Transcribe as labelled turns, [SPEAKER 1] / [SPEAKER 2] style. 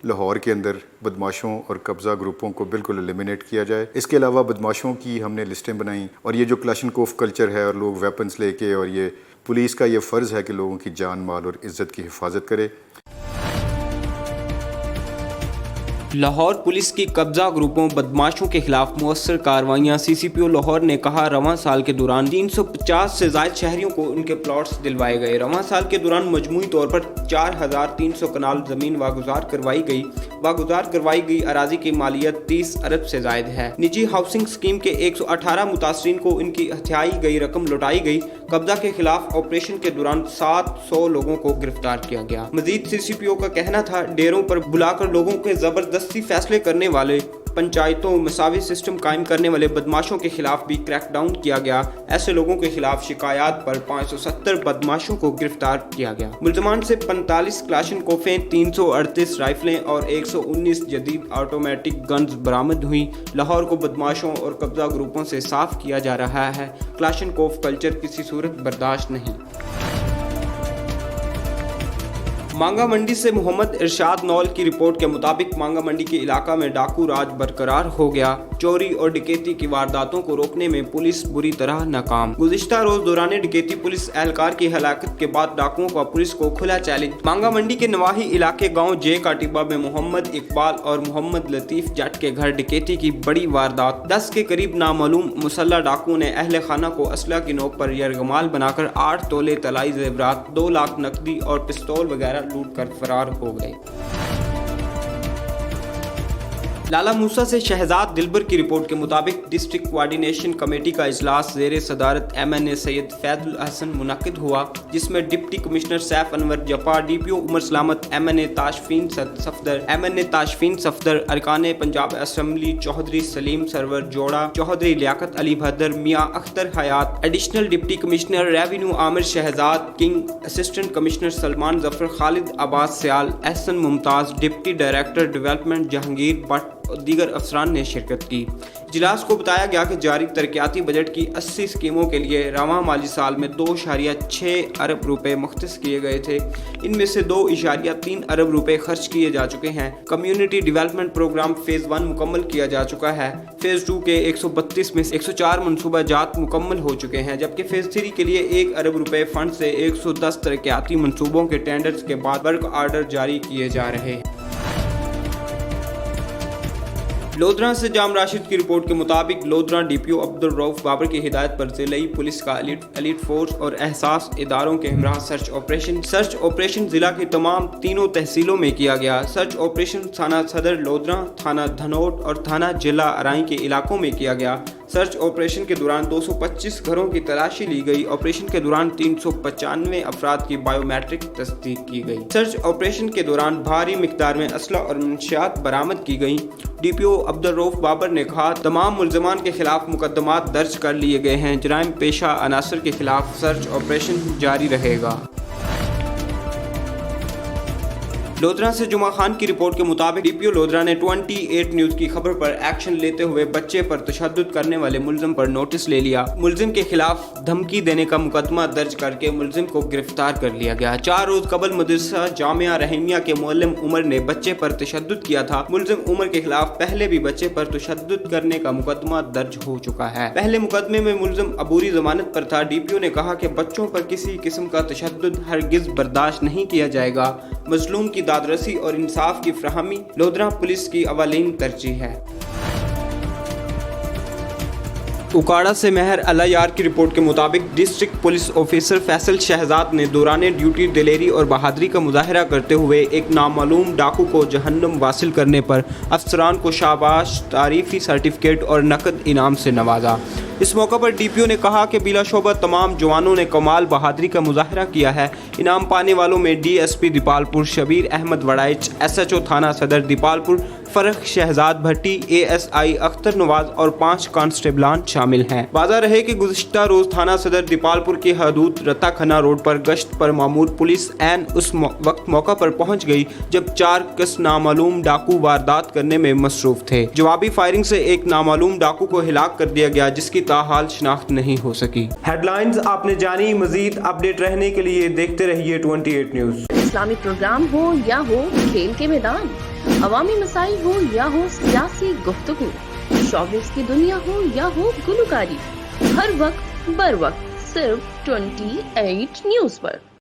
[SPEAKER 1] لاہور کے اندر بدماشوں اور قبضہ گروپوں کو بالکل ایلیمینیٹ کیا جائے۔ اس کے علاوہ بدماشوں کی ہم نے لسٹیں بنائیں، اور یہ جو کلاشنکوف کلچر ہے اور لوگ ویپنز لے کے، اور یہ پولیس کا یہ فرض ہے کہ لوگوں کی جان مال اور عزت کی حفاظت کرے۔
[SPEAKER 2] لاہور پولیس کی قبضہ گروپوں بدماشوں کے خلاف مؤثر کارروائیاں۔ سی سی پی او لاہور نے کہا رواں سال کے دوران 350 سے زائد شہریوں کو ان کے پلاٹس دلوائے گئے۔ رواں سال کے دوران مجموعی طور پر 4300 کنال زمین واگزار کروائی گئی اراضی کی مالیت 30 ارب سے زائد ہے۔ نجی ہاؤسنگ اسکیم کے 118 متاثرین کو ان کی ہتھیائی گئی رقم لوٹائی گئی۔ قبضہ کے خلاف آپریشن کے دوران 700 لوگوں کو گرفتار کیا گیا۔ مزید سی سی پی او کا کہنا تھا ڈیروں پر بلا کر لوگوں کے زبردستی فیصلے کرنے والے، پنچایتوں مساوی سسٹم قائم کرنے والے بدماشوں کے خلاف بھی کریک ڈاؤن کیا گیا۔ ایسے لوگوں کے خلاف شکایات پر 570 بدماشوں کو گرفتار کیا گیا۔ ملزمان سے 45 کلاشنکوفیں، 338 رائفلیں اور 119 جدید آٹومیٹک گنز برآمد ہوئیں۔ لاہور کو بدماشوں اور قبضہ گروپوں سے صاف کیا جا رہا ہے۔ کلاشنکوف کلچر کسی صورت برداشت نہیں۔ مانگا منڈی سے محمد ارشاد نول کی رپورٹ کے مطابق مانگا منڈی کے علاقہ میں ڈاکو راج برقرار ہو گیا۔ چوری اور ڈکیتی کی وارداتوں کو روکنے میں پولیس بری طرح ناکام۔ گزشتہ روز دوران ڈکیتی پولیس اہلکار کی ہلاکت کے بعد ڈاکوؤں کا پولیس کو کھلا چیلنج۔ مانگا منڈی کے نواحی علاقے گاؤں جے کاٹیبہ میں محمد اقبال اور محمد لطیف جٹ کے گھر ڈکیتی کی بڑی واردات۔ 10 کے قریب نامعلوم مسلح ڈاکوؤں نے اہل خانہ کو اسلحہ کی نوک پر یرغمال بنا کر 8 تولے طلائی زیورات، 2 لاکھ نقدی اور پستول وغیرہ لوٹ کر فرار ہو گئے۔ لالا موسیٰ سے شہزاد دلبر کی رپورٹ کے مطابق ڈسٹرکٹ کوارڈینیشن کمیٹی کا اجلاس زیر صدارت ایم این اے سید فیض الحسن منعقد ہوا، جس میں ڈپٹی کمشنر سیف انور جفا، D P O Umar Salamat, M N A Tashfeen Safdar, ارکان Punjab assembly Chaudhry Saleem Sarwar Jora, Chaudhry Liaquat Ali Bhadar, Mian Akhtar Hayat, additional deputy commissioner revenue Amir Shahzad Kang, assistant commissioner Salman Zafar, Khalid Abbas Sial, Ahsan Mumtaz, deputy director development Jahangir Butt اور دیگر افسران نے شرکت کی۔ اجلاس کو بتایا گیا کہ جاری ترقیاتی بجٹ کی 80 اسکیموں کے لیے رواں مالی سال میں 2.6 ارب روپے مختص کیے گئے تھے۔ ان میں سے 2.3 ارب روپے خرچ کیے جا چکے ہیں۔ کمیونٹی ڈیولپمنٹ پروگرام فیز 1 مکمل کیا جا چکا ہے۔ فیز 2 کے 132 میں سے 104 منصوبہ جات مکمل ہو چکے ہیں، جبکہ فیز 3 کے لیے 1 ارب روپے فنڈ سے 110 ترقیاتی منصوبوں کے ٹینڈرز کے بعد ورک آرڈر جاری کیے جا رہے ہیں۔ لودھراں سے جام راشد کی رپورٹ کے مطابق لودھراں ڈی پی او عبدالرؤف بابر کی ہدایت پر ضلعی پولیس کا ایلیٹ فورس اور احساس اداروں کے ہمراہ سرچ آپریشن ضلع کی تمام تینوں تحصیلوں میں کیا گیا۔ سرچ آپریشن تھانہ صدر لودھراں، تھانہ دھنوٹ اور تھانہ ضلع ارائیں کے علاقوں میں کیا گیا۔ سرچ آپریشن کے دوران 225 گھروں کی تلاشی لی گئی۔ آپریشن کے دوران 395 افراد کی بائیو میٹرک تصدیق کی گئی۔ سرچ آپریشن کے دوران بھاری مقدار میں اسلحہ اور منشیات برآمد کی گئیں۔ ڈی پی او عبدالرؤف بابر نے کہا تمام ملزمان کے خلاف مقدمات درج کر لیے گئے ہیں۔ جرائم پیشہ عناصر کے خلاف سرچ آپریشن جاری رہے گا۔ لودھراں سے جمعہ خان کی رپورٹ کے مطابق ڈی پی او لودھراں نے 28 نیوز کی خبر پر ایکشن لیتے ہوئے بچے پر تشدد کرنے والے ملزم پر نوٹس لے لیا۔ ملزم کے خلاف دھمکی دینے کا مقدمہ درج کر کے ملزم کو گرفتار کر لیا گیا۔ 4 روز قبل مدرسہ جامعہ رحیمیہ کے معلم عمر نے بچے پر تشدد کیا تھا۔ ملزم عمر کے خلاف پہلے بھی بچے پر تشدد کرنے کا مقدمہ درج ہو چکا ہے۔ پہلے مقدمے میں ملزم عبوری ضمانت پر تھا۔ ڈی پی او نے کہا کہ بچوں پر کسی قسم کا تشدد ہرگز برداشت نہیں کیا جائے گا۔ مظلوم کی دادرسی اور انصاف کی فراہمی لودھراں پولیس کی اولین ترجیح ہے۔ اکاڑا سے مہر اللہ یار کی رپورٹ کے مطابق district police officer Faisal Shahzad نے دوران ڈیوٹی دلیری اور بہادری کا مظاہرہ کرتے ہوئے ایک نامعلوم ڈاکو کو جہنم واصل کرنے پر افسران کو شاباش، تعریفی سرٹیفکیٹ اور نقد انعام سے نوازا۔ اس موقع پر ڈی پی او نے کہا کہ بلا شبہ تمام جوانوں نے کمال بہادری کا مظاہرہ کیا ہے۔ انعام پانے والوں میں D S P Dipalpur Shabbir Ahmed Warraich, S H O تھانہ Saddar Dipalpur Farrukh Shahzad Bhatti, A S I Akhtar Nawaz اور 5 کانسٹیبلان شامل ہیں۔ واضح رہے کہ گزشتہ روز تھانہ صدر دیپالپور کی حدود رتا کھنہ روڈ پر گشت پر مامور پولیس عین اس وقت موقع پر پہنچ گئی جب 4 کس نامعلوم ڈاکو واردات کرنے میں مصروف تھے۔ جوابی فائرنگ سے ایک نامعلوم ڈاکو کو ہلاک کر دیا گیا جس کی تاحال شناخت نہیں ہو سکی۔ ہیڈ لائنز آپ نے جانی، مزید اپڈیٹ رہنے کے لیے دیکھتے رہیے 28 نیوز۔
[SPEAKER 3] اسلامی پروگرام ہو یا ہو کھیل کے میدان، عوامی مسائل ہو یا ہو سیاسی گفتگو، شوبز کی دنیا ہو یا ہو گلوکاری، ہر وقت بر وقت صرف 28 نیوز پر۔